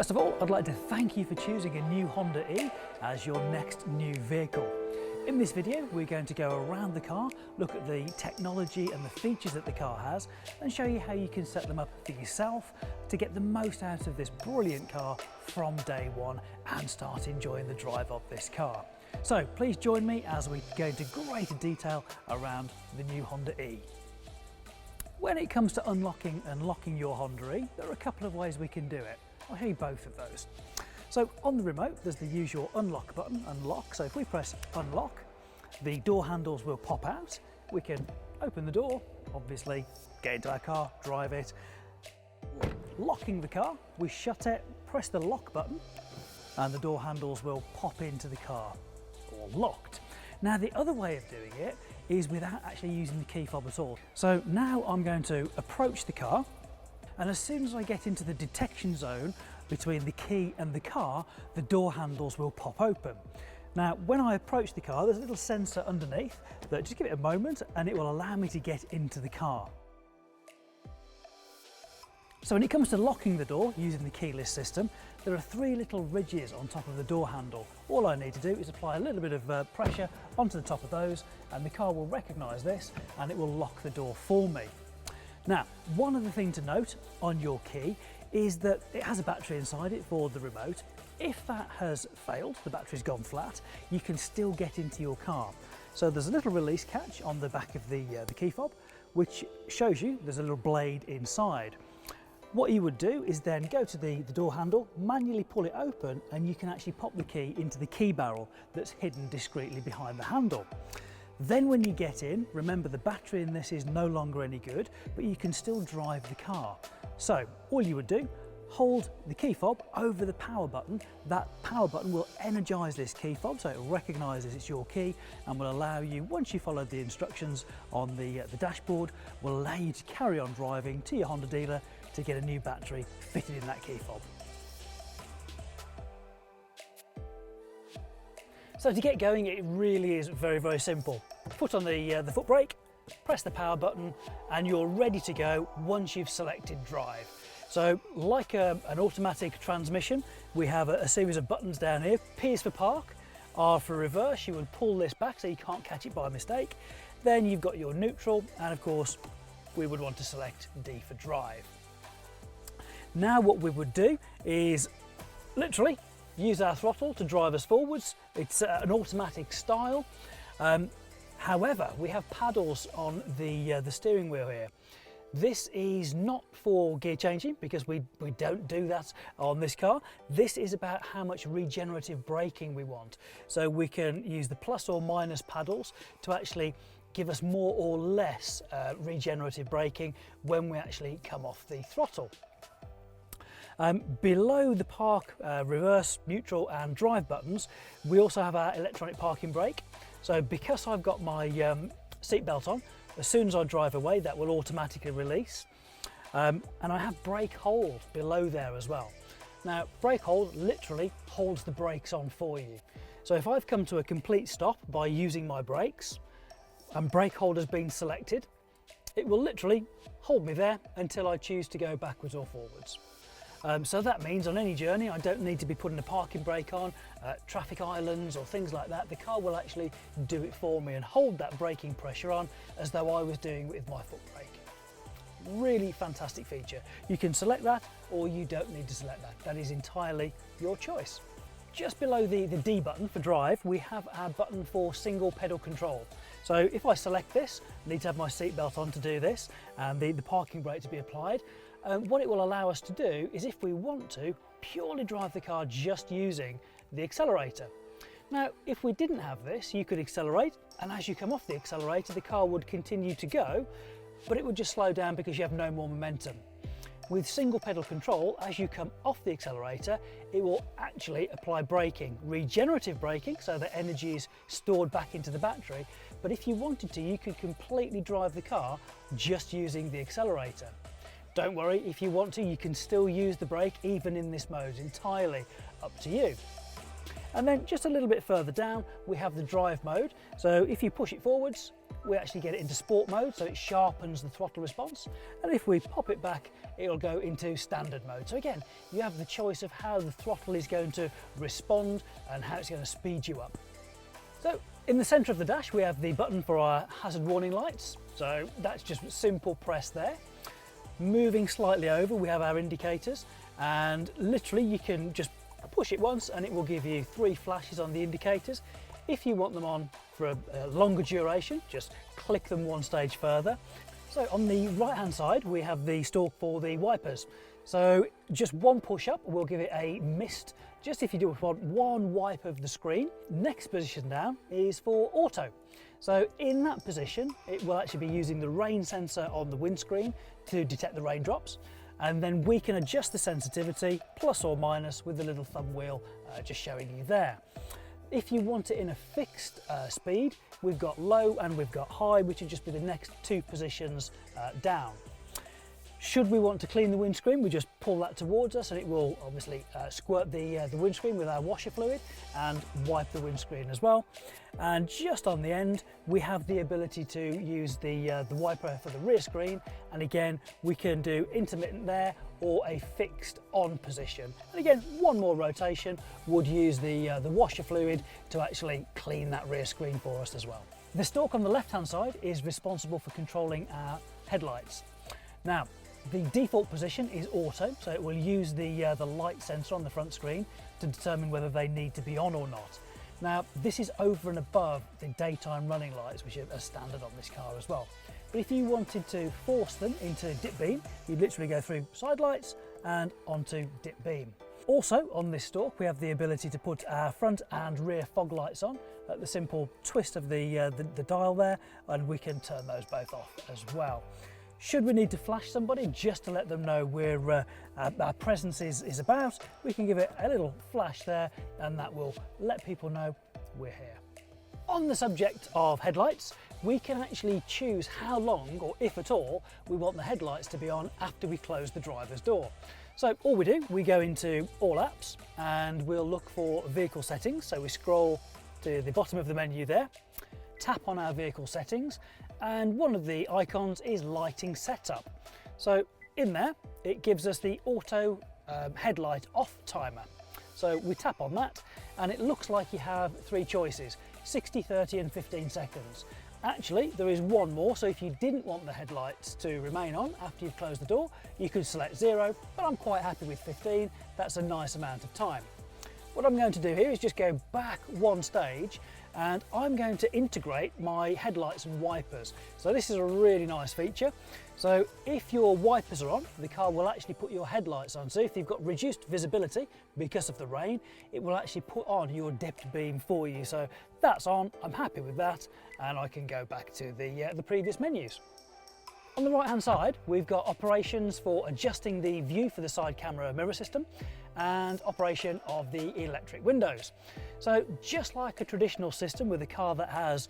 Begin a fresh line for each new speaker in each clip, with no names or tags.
First of all, I'd like to thank you for choosing a new Honda E as your next new vehicle. In this video, we're going to go around the car, look at the technology and the features that the car has, and show you how you can set them up for yourself to get the most out of this brilliant car from day one and start enjoying the drive of this car. So please join me as we go into greater detail around the new Honda E. When it comes to unlocking and locking your Honda E, there are a couple of ways we can do it. I'll show you both of those. So on the remote, there's the usual unlock button, unlock. So if we press unlock, the door handles will pop out. We can open the door, obviously, get into our car, drive it. Locking the car, we shut it, press the lock button, and the door handles will pop into the car, or locked. Now the other way of doing it is without actually using the key fob at all. So now I'm going to approach the car, and as soon as I get into the detection zone between the key and the car, the door handles will pop open. Now, when I approach the car, there's a little sensor underneath that just give it a moment and it will allow me to get into the car. So when it comes to locking the door using the keyless system, there are three little ridges on top of the door handle. All I need to do is apply a little bit of pressure onto the top of those, and the car will recognise this and it will lock the door for me. Now, one other thing to note on your key is that it has a battery inside it for the remote. If that has failed, the battery's gone flat, you can still get into your car. So there's a little release catch on the back of the key fob, which shows you there's a little blade inside. What you would do is then go to the door handle, manually pull it open, and you can actually pop the key into the key barrel that's hidden discreetly behind the handle. Then when you get in, remember the battery in this is no longer any good, but you can still drive the car. So all you would do, hold the key fob over the power button. That power button will energise this key fob, so it recognises it's your key and will allow you, once you followed the instructions on the dashboard, will allow you to carry on driving to your Honda dealer to get a new battery fitted in that key fob. So to get going, it really is very, very simple. Put on the foot brake, press the power button, and you're ready to go once you've selected drive. So like an automatic transmission, we have a series of buttons down here. P is for park, R for reverse. You would pull this back so you can't catch it by mistake. Then you've got your neutral, and of course, we would want to select D for drive. Now what we would do is literally use our throttle to drive us forwards. It's an automatic style. However, we have paddles on the steering wheel here. This is not for gear changing because we don't do that on this car. This is about how much regenerative braking we want. So we can use the plus or minus paddles to actually give us more or less regenerative braking when we actually come off the throttle. Below the park, reverse, neutral and drive buttons, we also have our electronic parking brake. So because I've got my seatbelt on, as soon as I drive away, that will automatically release. And I have brake hold below there as well. Now, brake hold literally holds the brakes on for you. So if I've come to a complete stop by using my brakes and brake hold has been selected, it will literally hold me there until I choose to go backwards or forwards. So that means on any journey I don't need to be putting a parking brake on, traffic islands or things like that. The car will actually do it for me and hold that braking pressure on as though I was doing it with my foot brake. Really fantastic feature. You can select that or you don't need to select that. That is entirely your choice. Just below the D button for drive, we have our button for single pedal control. So if I select this, I need to have my seatbelt on to do this and the parking brake to be applied. What it will allow us to do is, if we want to, purely drive the car just using the accelerator. Now, if we didn't have this, you could accelerate, and as you come off the accelerator, the car would continue to go, but it would just slow down because you have no more momentum. With single pedal control, as you come off the accelerator, it will actually apply braking, regenerative braking, so that energy is stored back into the battery. But if you wanted to, you could completely drive the car just using the accelerator. Don't worry, if you want to, you can still use the brake even in this mode, entirely up to you. And then just a little bit further down, we have the drive mode. So if you push it forwards, we actually get it into sport mode, so it sharpens the throttle response. And if we pop it back, it'll go into standard mode. So again, you have the choice of how the throttle is going to respond and how it's going to speed you up. So in the centre of the dash, we have the button for our hazard warning lights. So that's just a simple press there. Moving slightly over, we have our indicators, and literally you can just push it once and it will give you 3 flashes on the indicators. If you want them on for a longer duration, just click them one stage further. So on the right hand side, we have the stalk for the wipers. So just one push up will give it a mist. Just if you do want one wipe of the screen. Next position down is for auto. So in that position, it will actually be using the rain sensor on the windscreen to detect the raindrops. And then we can adjust the sensitivity, plus or minus, with the little thumb wheel just showing you there. If you want it in a fixed speed, we've got low and we've got high, which would just be the next 2 positions down. Should we want to clean the windscreen, we just pull that towards us and it will obviously squirt the windscreen with our washer fluid and wipe the windscreen as well. And just on the end, we have the ability to use the wiper for the rear screen. And again, we can do intermittent there or a fixed on position. And again, one more rotation would use the washer fluid to actually clean that rear screen for us as well. The stalk on the left-hand side is responsible for controlling our headlights. Now, the default position is auto, so it will use the light sensor on the front screen to determine whether they need to be on or not. Now, this is over and above the daytime running lights, which are standard on this car as well. But if you wanted to force them into dip beam, you'd literally go through side lights and onto dip beam. Also on this stalk, we have the ability to put our front and rear fog lights on at the simple twist of the dial there, and we can turn those both off as well. Should we need to flash somebody just to let them know our presence is about, we can give it a little flash there and that will let people know we're here. On the subject of headlights, we can actually choose how long, or if at all, we want the headlights to be on after we close the driver's door. So all we do, we go into all apps and we'll look for vehicle settings. So we scroll to the bottom of the menu there, tap on our vehicle settings, and one of the icons is lighting setup. So in there, it gives us the auto headlight off timer. So we tap on that and it looks like you have 3 choices, 60, 30 and 15 seconds. Actually, there is one more, so if you didn't want the headlights to remain on after you've closed the door, you could select 0, but I'm quite happy with 15. That's a nice amount of time. What I'm going to do here is just go back one stage and I'm going to integrate my headlights and wipers. So this is a really nice feature. So if your wipers are on, the car will actually put your headlights on. So if you've got reduced visibility because of the rain, it will actually put on your dipped beam for you. So that's on, I'm happy with that, and I can go back to the previous menus. On the right hand side, we've got operations for adjusting the view for the side camera mirror system and operation of the electric windows. So just like a traditional system with a car that has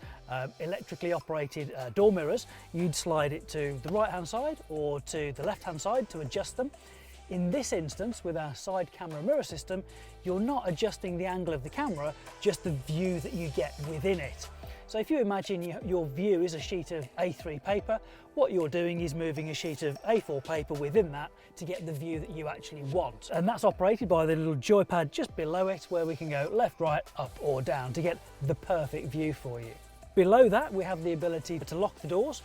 electrically operated door mirrors, you'd slide it to the right hand side or to the left hand side to adjust them. In this instance, with our side camera mirror system, you're not adjusting the angle of the camera, just the view that you get within it. So if you imagine your view is a sheet of A3 paper, what you're doing is moving a sheet of A4 paper within that to get the view that you actually want. And that's operated by the little joypad just below it, where we can go left, right, up or down to get the perfect view for you. Below that, we have the ability to lock the doors,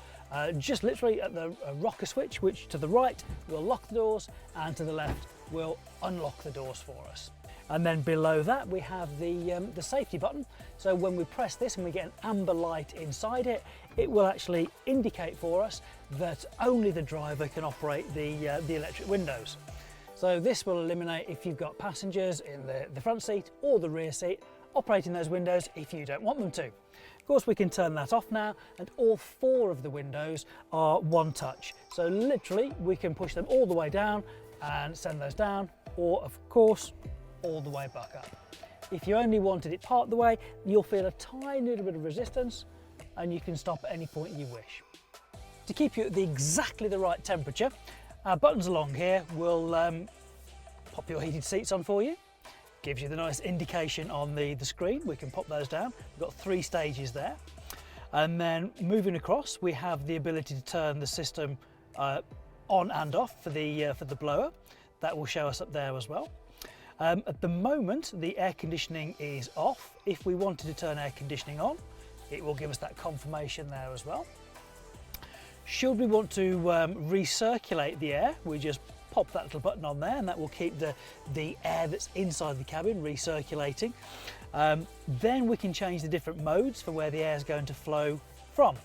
just literally at the rocker switch, which to the right will lock the doors and to the left will unlock the doors for us. And then below that we have the safety button. So when we press this and we get an amber light inside it, it will actually indicate for us that only the driver can operate the electric windows. So this will eliminate if you've got passengers in the front seat or the rear seat operating those windows if you don't want them to. Of course, we can turn that off now, and all 4 of the windows are one touch. So literally we can push them all the way down and send those down, or of course all the way back up. If you only wanted it part the way, you'll feel a tiny little bit of resistance and you can stop at any point you wish. To keep you at exactly the right temperature, our buttons along here will pop your heated seats on for you. Gives you the nice indication on the screen. We can pop those down. We've got 3 stages there. And then moving across, we have the ability to turn the system on and off for the blower. That will show us up there as well. At the moment, the air conditioning is off. If we wanted to turn air conditioning on, it will give us that confirmation there as well. Should we want to recirculate the air, we just pop that little button on there and that will keep the air that's inside the cabin recirculating. Then we can change the different modes for where the air is going to flow from.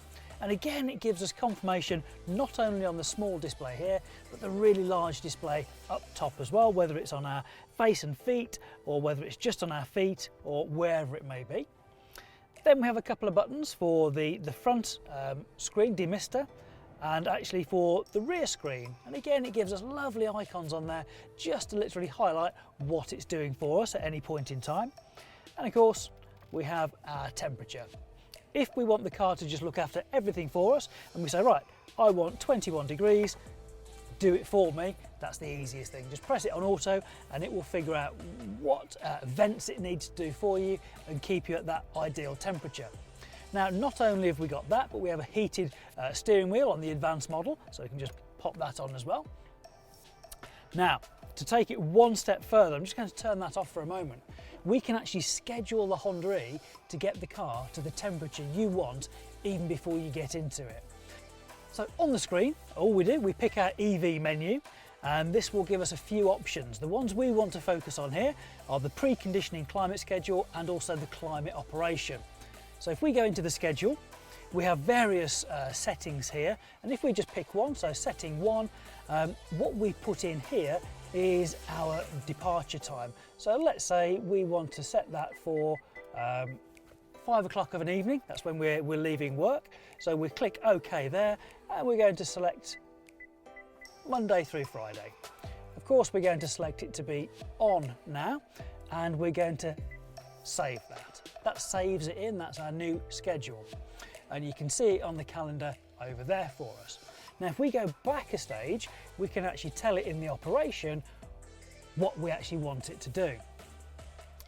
And again, it gives us confirmation not only on the small display here, but the really large display up top as well, whether it's on our face and feet, or whether it's just on our feet, or wherever it may be. Then we have a couple of buttons for the front screen demister, and actually for the rear screen. And again, it gives us lovely icons on there, just to literally highlight what it's doing for us at any point in time. And of course, we have our temperature. If we want the car to just look after everything for us, and we say, right, I want 21 degrees, do it for me, that's the easiest thing. Just press it on auto and it will figure out what vents it needs to do for you and keep you at that ideal temperature. Now, not only have we got that, but we have a heated steering wheel on the advanced model, so you can just pop that on as well. Now, to take it one step further, I'm just going to turn that off for a moment. We can actually schedule the Honda E to get the car to the temperature you want even before you get into it. So on the screen, all we do, we pick our EV menu, and this will give us a few options. The ones we want to focus on here are the preconditioning climate schedule and also the climate operation. So if we go into the schedule, we have various settings here, and if we just pick one, so setting 1, what we put in here is our departure time. So let's say we want to set that for 5 o'clock of an evening. That's when we're leaving work. So we click OK there, and we're going to select Monday through Friday. Of course, we're going to select it to be on now, and we're going to save that. That saves it in, that's our new schedule. And you can see it on the calendar over there for us. Now, if we go back a stage, we can actually tell it in the operation what we actually want it to do.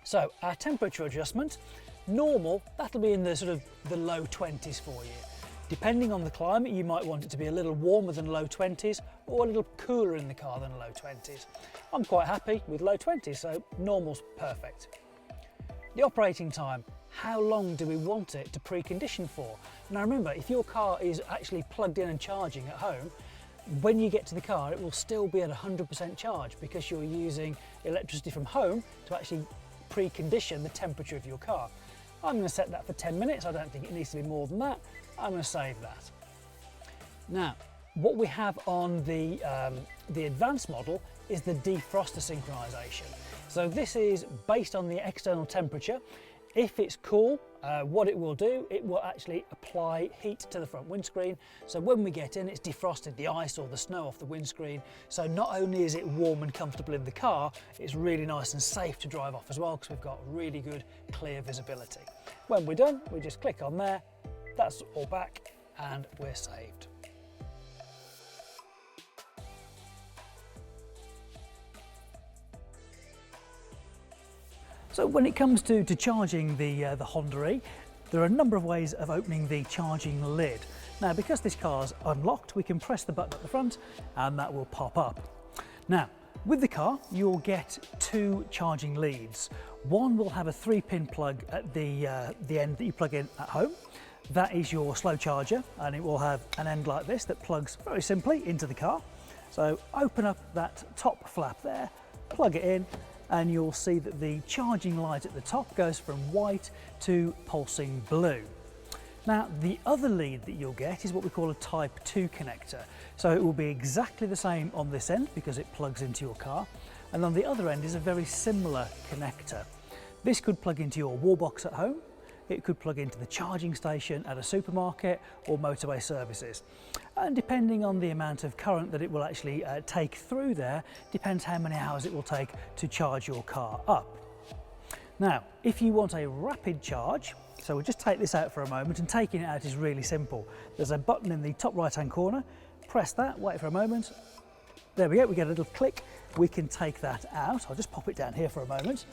So our temperature adjustment, normal, that'll be in the sort of the low 20s for you. Depending on the climate, you might want it to be a little warmer than low 20s or a little cooler in the car than low 20s. I'm quite happy with low 20s, so normal's perfect. The operating time, how long do we want it to precondition for? Now remember, if your car is actually plugged in and charging at home, when you get to the car, it will still be at 100% charge because you're using electricity from home to actually precondition the temperature of your car. I'm going to set that for 10 minutes. I don't think it needs to be more than that. I'm going to save that. Now, what we have on the advanced model is the defroster synchronization. So this is based on the external temperature. If it's cool, what it will do, it will actually apply heat to the front windscreen. So when we get in, it's defrosted the ice or the snow off the windscreen. So not only is it warm and comfortable in the car, it's really nice and safe to drive off as well because we've got really good clear visibility. When we're done, we just click on there, that's all back, and we're saved. So when it comes to charging the Honda E, there are a number of ways of opening the charging lid. Now, because this car's unlocked, we can press the button at the front and that will pop up. Now, with the car, you'll get 2 charging leads. One will have a 3-pin plug at the end that you plug in at home. That is your slow charger, and it will have an end like this that plugs very simply into the car. So open up that top flap there, plug it in, and you'll see that the charging light at the top goes from white to pulsing blue. Now, the other lead that you'll get is what we call a Type 2 connector. So it will be exactly the same on this end because it plugs into your car, and on the other end is a very similar connector. This could plug into your wall box at home, it could plug into the charging station at a supermarket or motorway services. And depending on the amount of current that it will actually take through there, depends how many hours it will take to charge your car up. Now, if you want a rapid charge, so we'll just take this out for a moment, and taking it out is really simple. There's a button in the top right hand corner, press that, wait for a moment. There we go, we get a little click, we can take that out. I'll just pop it down here for a moment.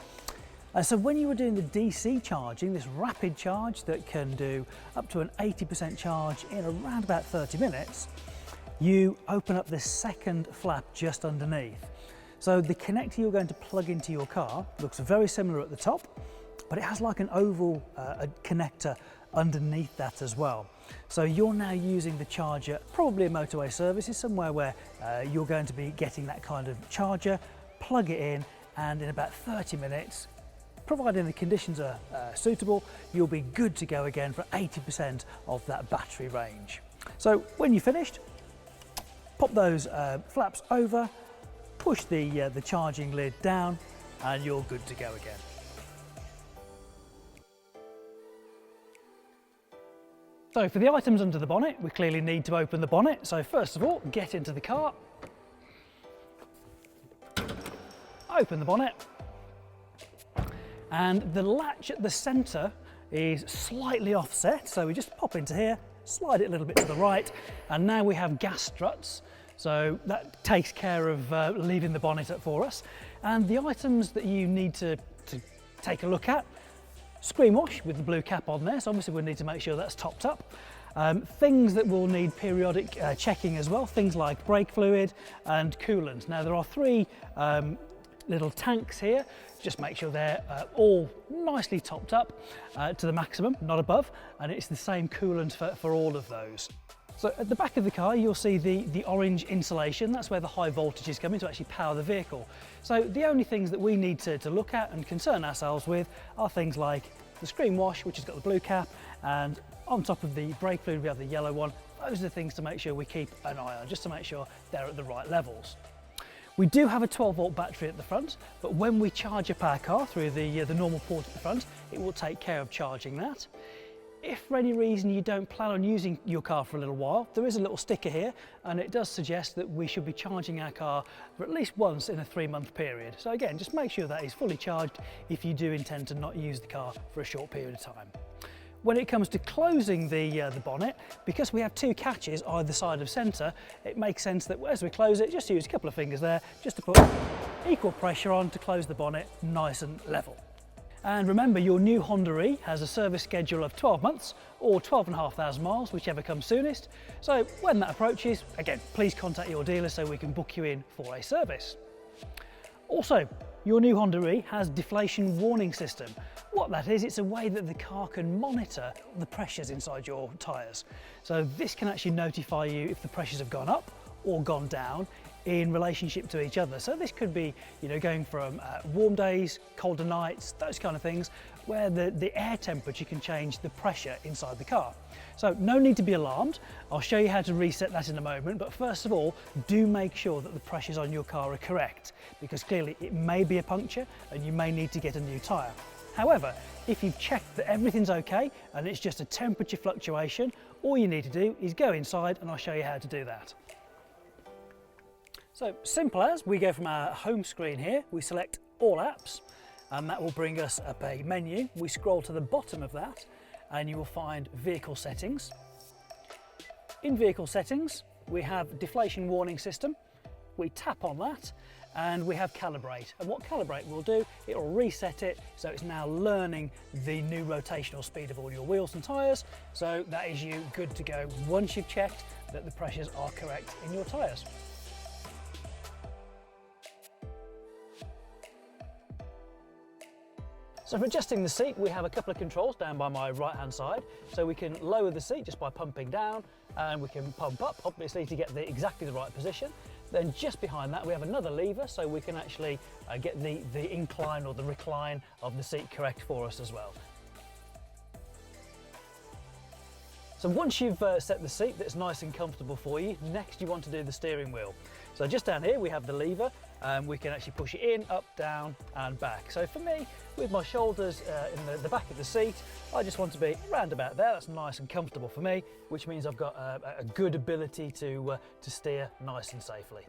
So when you were doing the DC charging, this rapid charge that can do up to an 80% charge in around about 30 minutes, you open up this second flap just underneath. So the connector you're going to plug into your car looks very similar at the top, but it has like an oval connector underneath that as well. So you're now using the charger, probably a motorway service, somewhere where you're going to be getting that kind of charger, plug it in, and in about 30 minutes, providing the conditions are suitable, you'll be good to go again for 80% of that battery range. So when you're finished, pop those flaps over, push the charging lid down, and you're good to go again. So for the items under the bonnet, we clearly need to open the bonnet. So first of all, get into the car, open the bonnet, and the latch at the centre is slightly offset. So we just pop into here, slide it a little bit to the right, and now we have gas struts. So that takes care of leaving the bonnet up for us. And the items that you need to take a look at: screen wash with the blue cap on there, so obviously we'll need to make sure that's topped up. Things that will need periodic checking as well, things like brake fluid and coolant. Now there are three little tanks here. Just make sure they're all nicely topped up to the maximum, not above, and it's the same coolant for all of those. So at the back of the car, you'll see the orange insulation. That's where the high voltage is coming to actually power the vehicle. So the only things that we need to look at and concern ourselves with are things like the screen wash, which has got the blue cap, and on top of the brake fluid, we have the yellow one. Those are the things to make sure we keep an eye on, just to make sure they're at the right levels. We do have a 12-volt battery at the front, but when we charge up our car through the normal port at the front, it will take care of charging that. If for any reason you don't plan on using your car for a little while, there is a little sticker here, and it does suggest that we should be charging our car for at least once in a 3-month period. So again, just make sure that is fully charged if you do intend to not use the car for a short period of time. When it comes to closing the bonnet, because we have two catches either side of centre, it makes sense that as we close it, just use a couple of fingers there, just to put equal pressure on to close the bonnet nice and level. And remember, your new Honda E has a service schedule of 12 months or 12,500 miles, whichever comes soonest. So when that approaches, again, please contact your dealer so we can book you in for a service. Also, your new Honda E has deflation warning system. What that is, it's a way that the car can monitor the pressures inside your tyres. So this can actually notify you if the pressures have gone up or gone down in relationship to each other. So this could be, going from warm days, colder nights, those kind of things, where the air temperature can change the pressure inside the car. So no need to be alarmed. I'll show you how to reset that in a moment, but first of all, do make sure that the pressures on your car are correct, because clearly it may be a puncture and you may need to get a new tyre. However, if you've checked that everything's okay and it's just a temperature fluctuation, all you need to do is go inside and I'll show you how to do that. So simple as, we go from our home screen here, we select all apps, and that will bring us up a menu. We scroll to the bottom of that and you will find vehicle settings. In vehicle settings, we have deflation warning system. We tap on that and we have calibrate. And what calibrate will do, it will reset it so it's now learning the new rotational speed of all your wheels and tyres. So that is you good to go once you've checked that the pressures are correct in your tyres. So for adjusting the seat, we have a couple of controls down by my right hand side. So we can lower the seat just by pumping down, and we can pump up, obviously, to get exactly the right position. Then just behind that, we have another lever, so we can actually get the incline or the recline of the seat correct for us as well. So once you've set the seat that's nice and comfortable for you, next you want to do the steering wheel. So just down here we have the lever, and we can actually push it in, up, down and back. So for me, with my shoulders in the back of the seat, I just want to be around about there. That's nice and comfortable for me, which means I've got a good ability to steer nice and safely.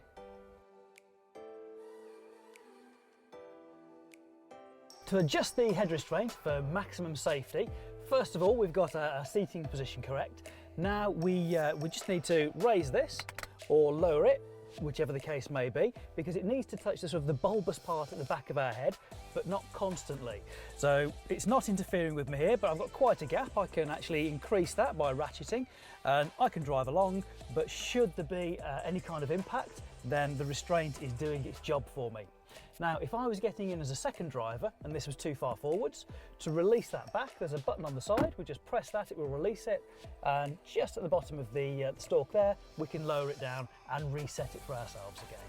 To adjust the head restraint for maximum safety, first of all, we've got our seating position correct. Now we just need to raise this or lower it whichever the case may be, because it needs to touch the sort of the bulbous part at the back of our head, but not constantly. So it's not interfering with me here, but I've got quite a gap. I can actually increase that by ratcheting, and I can drive along, but should there be any kind of impact, then the restraint is doing its job for me. Now, if I was getting in as a second driver and this was too far forwards, to release that back, there's a button on the side. We just press that, it will release it. And just at the bottom of the stalk there, we can lower it down and reset it for ourselves again.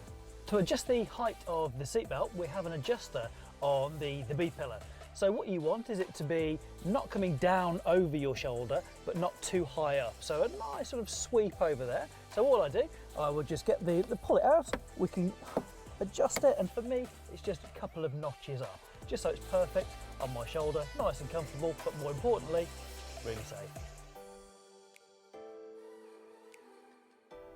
To adjust the height of the seatbelt, we have an adjuster on the B-pillar. So what you want is it to be not coming down over your shoulder, but not too high up. So a nice sort of sweep over there. So all I do, I will just get pull it out. We can adjust it, and for me it's just a couple of notches up, just so it's perfect on my shoulder, nice and comfortable, but more importantly, really safe.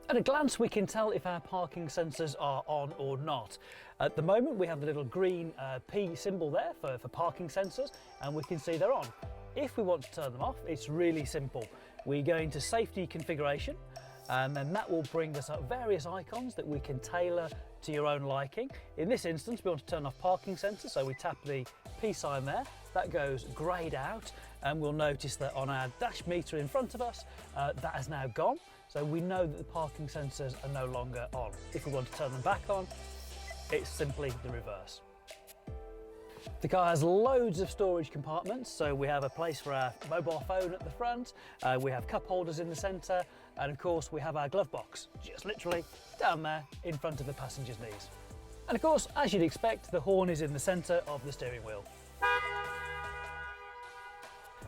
At a glance we can tell if our parking sensors are on or not. At the moment we have the little green P symbol there for parking sensors, and we can see they're on. If we want to turn them off, it's really simple. We go into safety configuration, and then that will bring us up various icons that we can tailor to your own liking. In this instance, we want to turn off parking sensor, so we tap the P sign there. That goes greyed out, and we'll notice that on our dash meter in front of us, that has now gone. So we know that the parking sensors are no longer on. If we want to turn them back on, it's simply the reverse. The car has loads of storage compartments, so we have a place for our mobile phone at the front, we have cup holders in the centre, and of course we have our glove box, just literally down there in front of the passenger's knees. And of course, as you'd expect, the horn is in the centre of the steering wheel.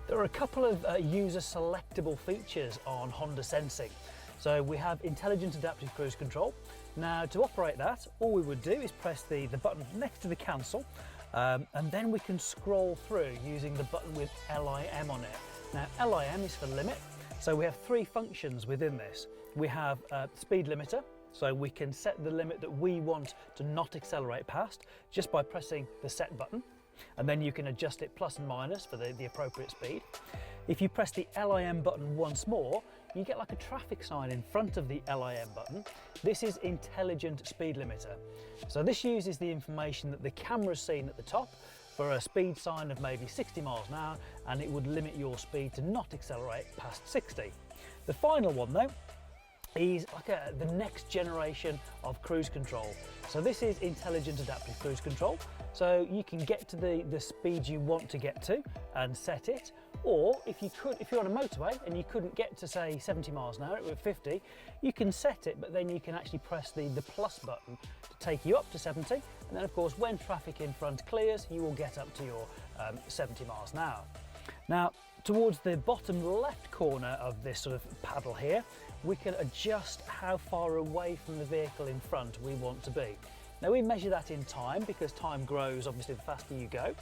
There are a couple of user selectable features on Honda Sensing. So we have intelligent adaptive cruise control. Now to operate that, all we would do is press the button next to the cancel, and then we can scroll through using the button with LIM on it. Now LIM is for limit, so we have three functions within this. We have speed limiter, so we can set the limit that we want to not accelerate past just by pressing the set button, and then you can adjust it plus and minus for the appropriate speed. If you press the LIM button once more, you get like a traffic sign in front of the LIM button. This is intelligent speed limiter. So this uses the information that the camera's seen at the top for a speed sign of maybe 60 miles an hour, and it would limit your speed to not accelerate past 60. The final one though is like the next generation of cruise control. So this is intelligent adaptive cruise control. So you can get to the speed you want to get to and set it, or if you're on a motorway and you couldn't get to say 70 miles an hour at 50, you can set it, but then you can actually press the plus button to take you up to 70, and then of course when traffic in front clears, you will get up to your 70 miles an hour. Now, towards the bottom left corner of this sort of paddle here, we can adjust how far away from the vehicle in front we want to be. Now we measure that in time, because time grows obviously the faster you go,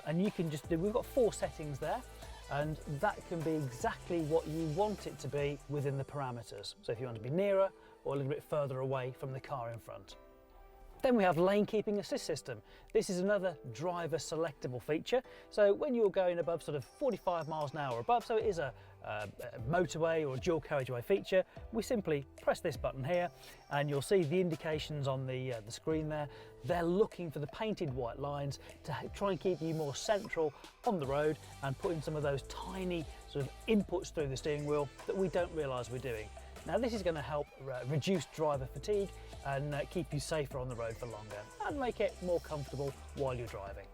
and you can just we've got 4 settings there, and that can be exactly what you want it to be within the parameters. So if you want to be nearer or a little bit further away from the car in front. Then we have lane keeping assist system. This is another driver selectable feature. So when you're going above sort of 45 miles an hour or above, so it is a motorway or a dual carriageway feature, we simply press this button here, and you'll see the indications on the screen there. They're looking for the painted white lines to try and keep you more central on the road and put in some of those tiny sort of inputs through the steering wheel that we don't realise we're doing. Now this is going to help reduce driver fatigue and keep you safer on the road for longer and make it more comfortable while you're driving.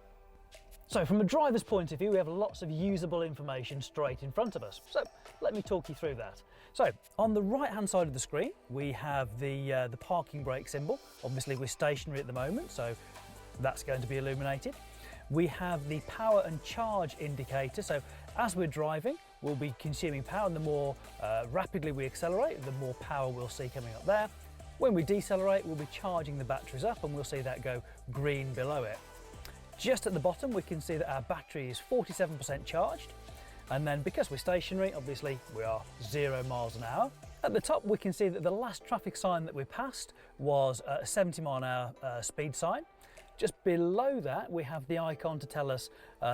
So from a driver's point of view, we have lots of usable information straight in front of us. So let me talk you through that. So on the right hand side of the screen, we have the parking brake symbol. Obviously we're stationary at the moment, so that's going to be illuminated. We have the power and charge indicator. So as we're driving, we'll be consuming power, and the more rapidly we accelerate, the more power we'll see coming up there. When we decelerate, we'll be charging the batteries up, and we'll see that go green below it. Just at the bottom, we can see that our battery is 47% charged. And then because we're stationary, obviously we are 0 miles an hour. At the top, we can see that the last traffic sign that we passed was a 70 mile an hour speed sign. Just below that, we have the icon to tell us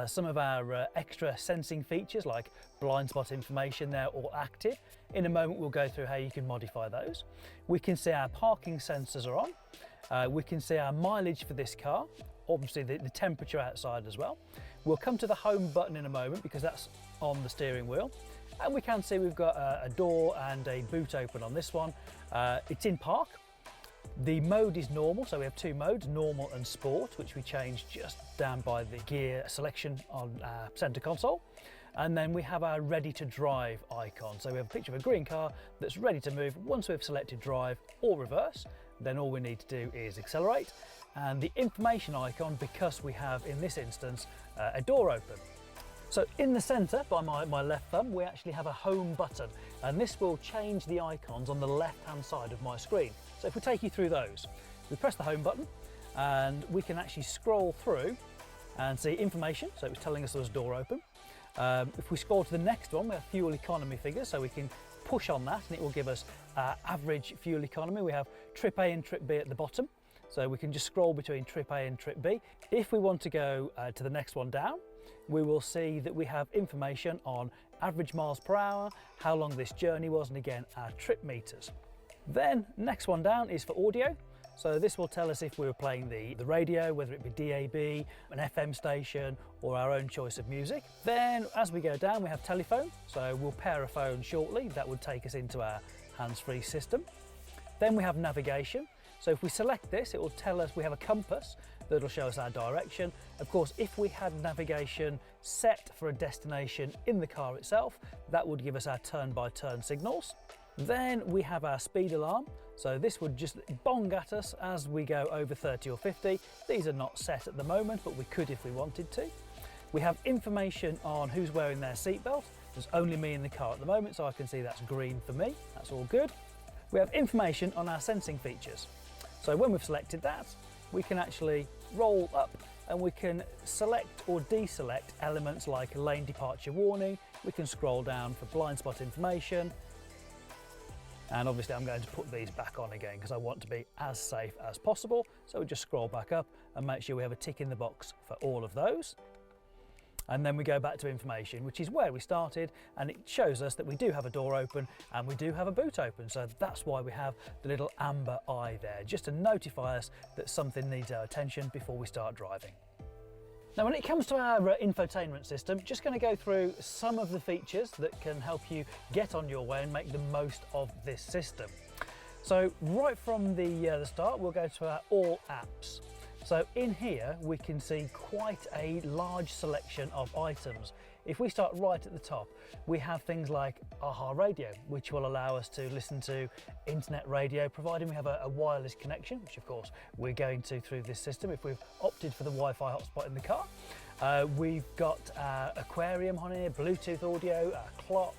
some of our extra sensing features like blind spot information there or active. In a moment, we'll go through how you can modify those. We can see our parking sensors are on. We can see our mileage for this car, obviously the temperature outside as well. We'll come to the home button in a moment because that's on the steering wheel. And we can see we've got a door and a boot open on this one. It's in park. The mode is normal, so we have two modes, normal and sport, which we change just down by the gear selection on our center console. And then we have our ready to drive icon. So we have a picture of a green car that's ready to move. Once we've selected drive or reverse, then all we need to do is accelerate. And the information icon, because we have in this instance a door open. So in the center by my left thumb, we actually have a home button, and this will change the icons on the left hand side of my screen. So if we take you through those, we press the home button and we can actually scroll through and see information. So it was telling us there was a door open. If we scroll to the next one, we have fuel economy figures, so we can push on that and it will give us average fuel economy. We have trip A and trip B at the bottom, so we can just scroll between trip A and trip B. If we want to go to the next one down, we will see that we have information on average miles per hour, how long this journey was, and again our trip meters. Then next one down is for audio. So this will tell us if we were playing the radio, whether it be DAB, an FM station, or our own choice of music. Then as we go down, we have telephone. So we'll pair a phone shortly. That would take us into our hands-free system. Then we have navigation. So if we select this, it will tell us we have a compass that'll show us our direction. Of course, if we had navigation set for a destination in the car itself, that would give us our turn-by-turn signals. Then we have our speed alarm. So this would just bong at us as we go over 30 or 50. These are not set at the moment, but we could if we wanted to. We have information on who's wearing their seatbelt. There's only me in the car at the moment, so I can see that's green for me. That's all good. We have information on our sensing features. So when we've selected that, we can actually roll up and we can select or deselect elements like lane departure warning. We can scroll down for blind spot information. And obviously I'm going to put these back on again because I want to be as safe as possible. So we just scroll back up and make sure we have a tick in the box for all of those. And then we go back to information, which is where we started, and it shows us that we do have a door open and we do have a boot open. So that's why we have the little amber eye there, just to notify us that something needs our attention before we start driving. Now, when it comes to our infotainment system, just going to go through some of the features that can help you get on your way and make the most of this system. So right from the start, we'll go to our all apps. So in here, we can see quite a large selection of items. If we start right at the top, we have things like AHA radio, which will allow us to listen to internet radio, providing we have a wireless connection, which of course we're going to through this system if we've opted for the Wi-Fi hotspot in the car. We've got our aquarium on here, Bluetooth audio, our clock,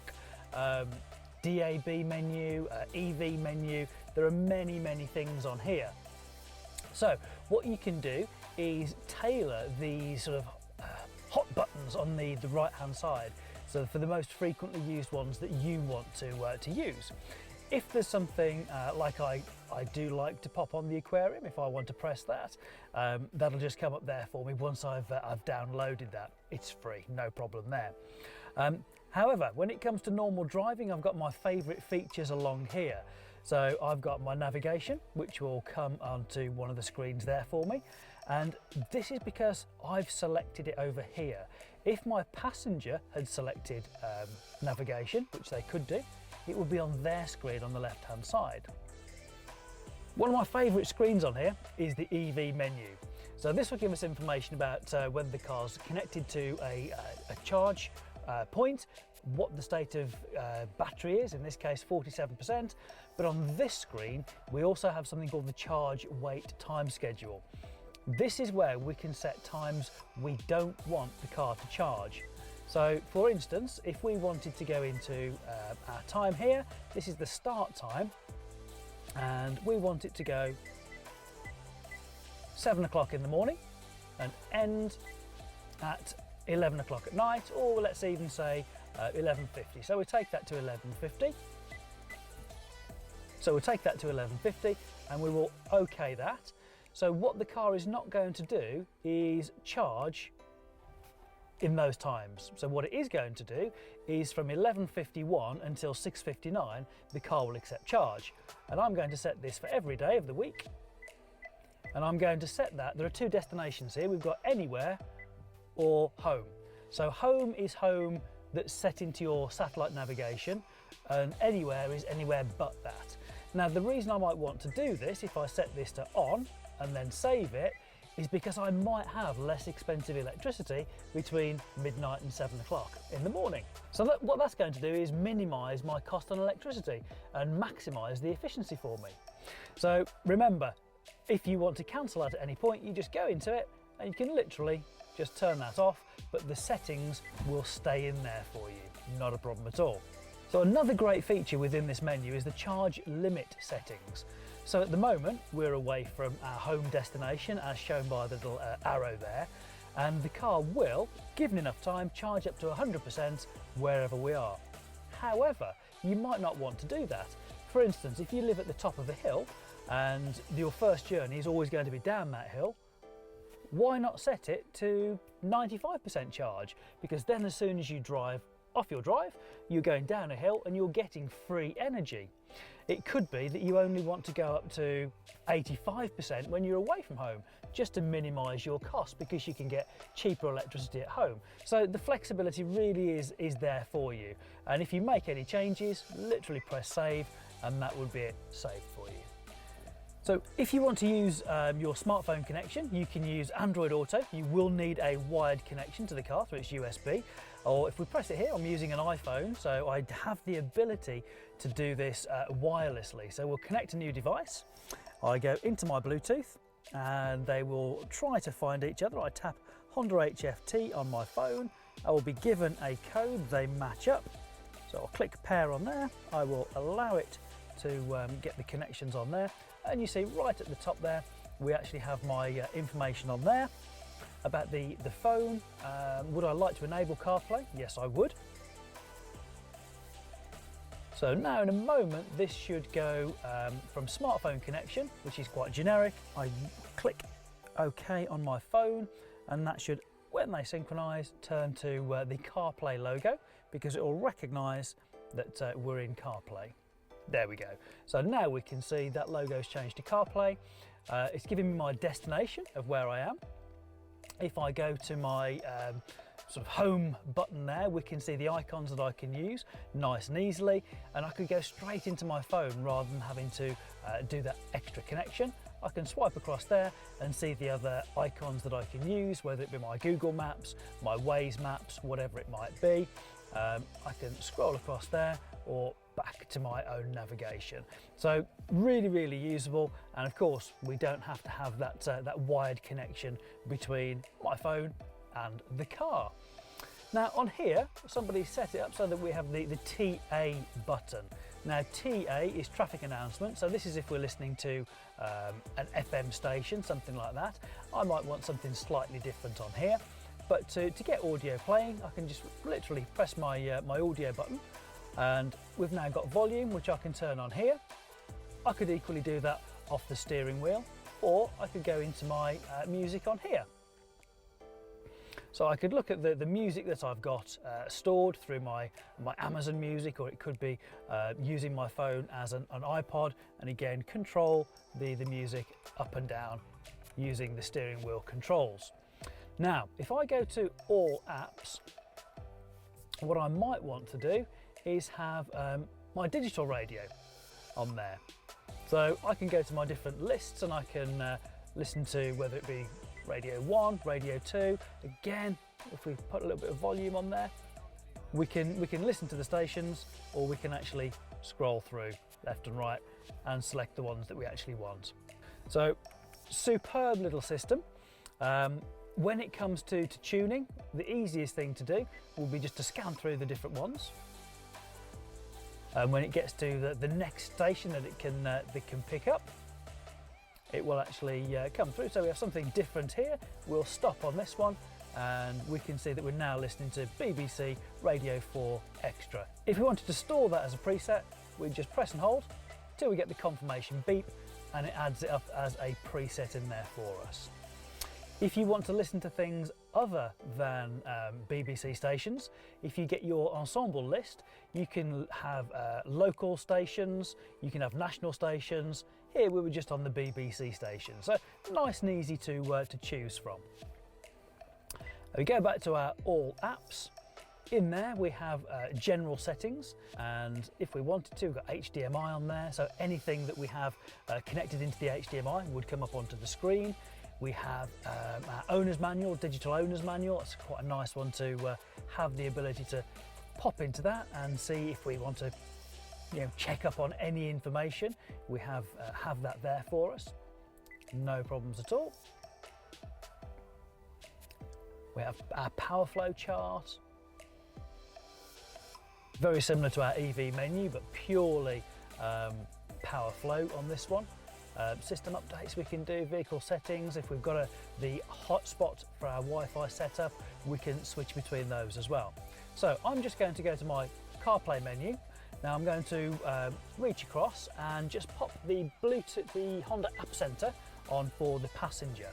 DAB menu, EV menu. There are many, many things on here. So what you can do is tailor the sort of hot buttons on the right hand side, so for the most frequently used ones that you want to use. If there's something like I do like to pop on the aquarium, if I want to press that, that'll just come up there for me once I've downloaded that. It's free, no problem there. However, when it comes to normal driving, I've got my favourite features along here. So I've got my navigation, which will come onto one of the screens there for me. And this is because I've selected it over here. If my passenger had selected navigation, which they could do, it would be on their screen on the left-hand side. One of my favourite screens on here is the EV menu. So this will give us information about whether the car's connected to a charge point, what the state of battery is, in this case 47%, but on this screen we also have something called the charge wait time schedule. This is where we can set times we don't want the car to charge. So for instance, if we wanted to go into our time here, this is the start time, and we want it to go 7 o'clock in the morning and end at 11 o'clock at night, or let's even say 11:50. So we take that to 11:50. So we'll take that to 11:50 and we will OK that. So what the car is not going to do is charge in those times. So what it is going to do is from 11:51 until 6:59, the car will accept charge. And I'm going to set this for every day of the week. And I'm going to set that, there are two destinations here. We've got anywhere or home. So home is home that's set into your satellite navigation, and anywhere is anywhere but that. Now the reason I might want to do this, if I set this to on and then save it, is because I might have less expensive electricity between midnight and 7 o'clock in the morning. So what that's going to do is minimise my cost on electricity and maximise the efficiency for me. So remember, if you want to cancel out at any point, you just go into it and you can literally just turn that off, but the settings will stay in there for you, not a problem at all. So another great feature within this menu is the charge limit settings. So at the moment, we're away from our home destination as shown by the little arrow there, and the car will, given enough time, charge up to 100% wherever we are. However, you might not want to do that. For instance, if you live at the top of a hill and your first journey is always going to be down that hill, why not set it to 95% charge? Because then as soon as you drive off your drive, you're going down a hill and you're getting free energy. It could be that you only want to go up to 85% when you're away from home, just to minimise your cost, because you can get cheaper electricity at home. So the flexibility really is there for you. And if you make any changes, literally press save and that would be it saved for you. So if you want to use your smartphone connection, you can use Android Auto. You will need a wired connection to the car through its USB. Or if we press it here, I'm using an iPhone, so I have the ability to do this wirelessly. So we'll connect a new device. I go into my Bluetooth and they will try to find each other. I tap Honda HFT on my phone. I will be given a code, they match up. So I'll click pair on there. I will allow it to get the connections on there. And you see right at the top there, we actually have my information on there about the phone. Would I like to enable CarPlay? Yes, I would. So now in a moment, this should go from smartphone connection, which is quite generic. I click OK on my phone, and that should, when they synchronize, turn to the CarPlay logo, because it will recognize that we're in CarPlay. There we go. So now we can see that logo's changed to CarPlay. It's giving me my destination of where I am. If I go to my sort of home button there, we can see the icons that I can use nice and easily, and I could go straight into my phone rather than having to do that extra connection. I can swipe across there and see the other icons that I can use, whether it be my Google Maps, my Waze Maps, whatever it might be. I can scroll across there or back to my own navigation. So really usable, and of course we don't have to have that wired connection between my phone and the car. Now on here, somebody set it up so that we have the TA button. Now TA is traffic announcement, so this is if we're listening to an FM station, something like that. I might want something slightly different on here, but to get audio playing, I can just literally press my audio button, and we've now got volume, which I can turn on here. I could equally do that off the steering wheel, or I could go into my music on here. So I could look at the music that I've got stored through my Amazon Music, or it could be using my phone as an iPod, and again control the music up and down using the steering wheel controls. Now if I go to all apps, what I might want to do is have my digital radio on there. So I can go to my different lists and I can listen to, whether it be Radio 1, Radio 2. Again, if we put a little bit of volume on there, we can listen to the stations, or we can actually scroll through left and right and select the ones that we actually want. So superb little system. When it comes to tuning, the easiest thing to do will be just to scan through the different ones. And when it gets to the next station that it can pick up, it will actually come through. So we have something different here. We'll stop on this one and we can see that we're now listening to BBC Radio 4 Extra. If we wanted to store that as a preset, we just press and hold till we get the confirmation beep and it adds it up as a preset in there for us. If you want to listen to things other than BBC stations, if you get your ensemble list, you can have local stations, you can have national stations. Here we were just on the BBC station, so nice and easy to choose from. We go back to our all apps. In there we have general settings, and if we wanted to, we've got HDMI on there, so anything that we have connected into the HDMI would come up onto the screen. We have our owner's manual, digital owner's manual. It's quite a nice one to have the ability to pop into that and see if we want to, check up on any information. We have that there for us. No problems at all. We have our power flow chart. Very similar to our EV menu, but purely power flow on this one. System updates we can do, vehicle settings. If we've got the hotspot for our Wi-Fi setup, we can switch between those as well. So I'm just going to go to my CarPlay menu. Now I'm going to reach across and just pop the Bluetooth, the Honda App Center on for the passenger.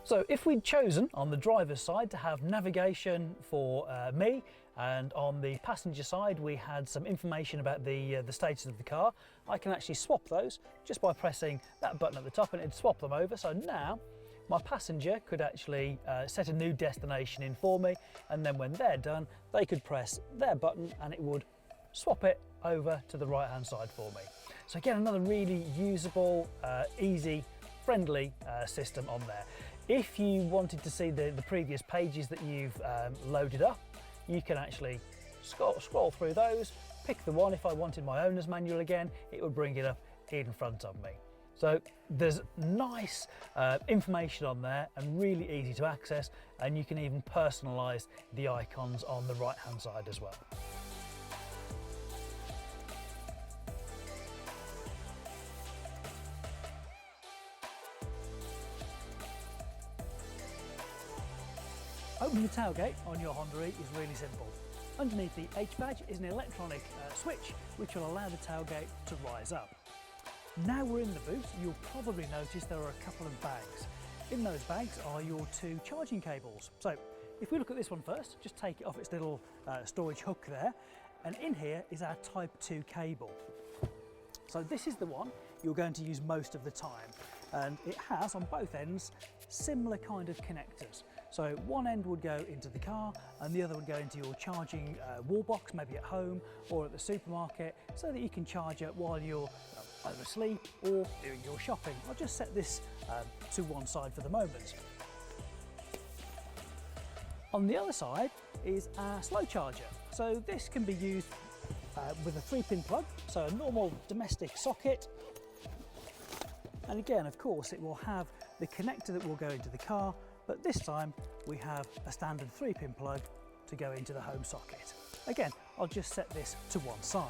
So if we'd chosen on the driver's side to have navigation for me, and on the passenger side we had some information about the status of the car, I can actually swap those just by pressing that button at the top, and it'd swap them over. So now my passenger could actually set a new destination in for me, and then when they're done they could press their button and it would swap it over to the right hand side for me. So again, another really usable, easy, friendly system on there. If you wanted to see the previous pages that you've loaded up, you can actually scroll through those, pick the one. If I wanted my owner's manual again, it would bring it up in front of me. So there's nice information on there and really easy to access, and you can even personalize the icons on the right hand side as well. Opening the tailgate on your Honda E is really simple. Underneath the H badge is an electronic switch which will allow the tailgate to rise up. Now we're in the boot, you'll probably notice there are a couple of bags. In those bags are your two charging cables. So if we look at this one first, just take it off its little storage hook there, and in here is our Type 2 cable. So this is the one you're going to use most of the time, and it has on both ends similar kind of connectors. So one end would go into the car and the other would go into your charging wall box, maybe at home or at the supermarket, so that you can charge it while you're either asleep or doing your shopping. I'll just set this to one side for the moment. On the other side is our slow charger. So this can be used with a 3-pin plug, so a normal domestic socket. And again, of course, it will have the connector that will go into the car, but this time we have a standard 3-pin plug to go into the home socket. Again, I'll just set this to one side.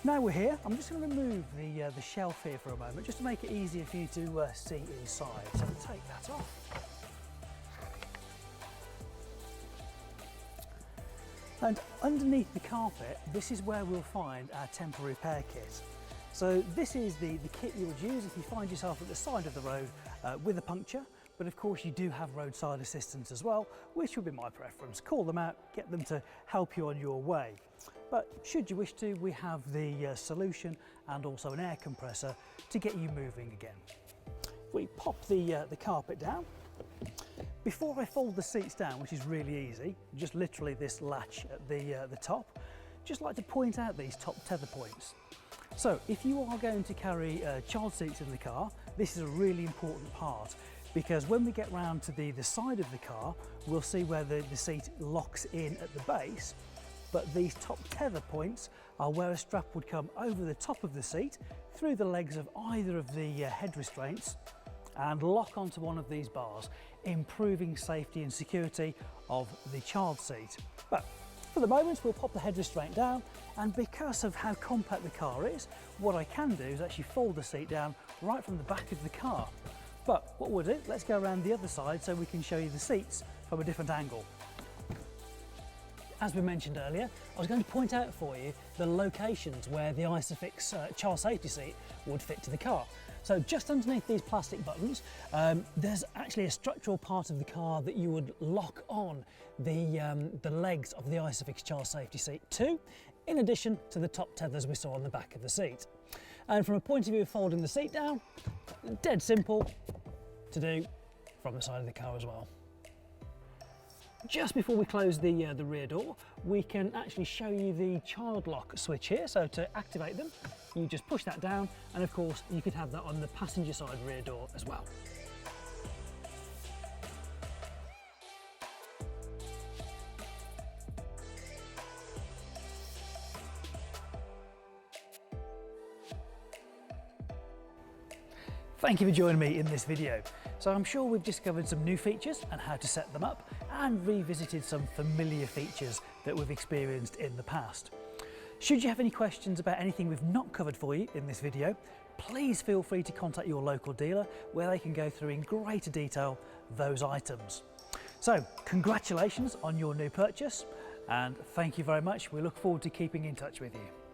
Now we're here, I'm just going to remove the shelf here for a moment, just to make it easier for you to see inside. So take that off. And underneath the carpet, this is where we'll find our temporary repair kit. So this is the kit you would use if you find yourself at the side of the road with a puncture, but of course you do have roadside assistance as well, which would be my preference. Call them out, get them to help you on your way. But should you wish to, we have the solution and also an air compressor to get you moving again. We pop the carpet down. Before I fold the seats down, which is really easy, just literally this latch at the top, just like to point out these top tether points. So if you are going to carry child seats in the car, this is a really important part, because when we get round to the side of the car, we'll see where the seat locks in at the base, but these top tether points are where a strap would come over the top of the seat, through the legs of either of the head restraints, and lock onto one of these bars, improving safety and security of the child seat. But for the moment, we'll pop the head restraint down, and because of how compact the car is, what I can do is actually fold the seat down right from the back of the car. But what we'll do, let's go around the other side so we can show you the seats from a different angle. as we mentioned earlier, I was going to point out for you the locations where the Isofix child safety seat would fit to the car. So just underneath these plastic buttons, there's actually a structural part of the car that you would lock on the legs of the Isofix child safety seat to, in addition to the top tethers we saw on the back of the seat. And from a point of view of folding the seat down, dead simple to do from the side of the car as well. Just before we close the rear door, we can actually show you the child lock switch here. So to activate them, you just push that down, and of course you could have that on the passenger side rear door as well. Thank you for joining me in this video. So I'm sure we've discovered some new features and how to set them up, and revisited some familiar features that we've experienced in the past. Should you have any questions about anything we've not covered for you in this video, please feel free to contact your local dealer where they can go through in greater detail those items. So congratulations on your new purchase, and thank you very much. We look forward to keeping in touch with you.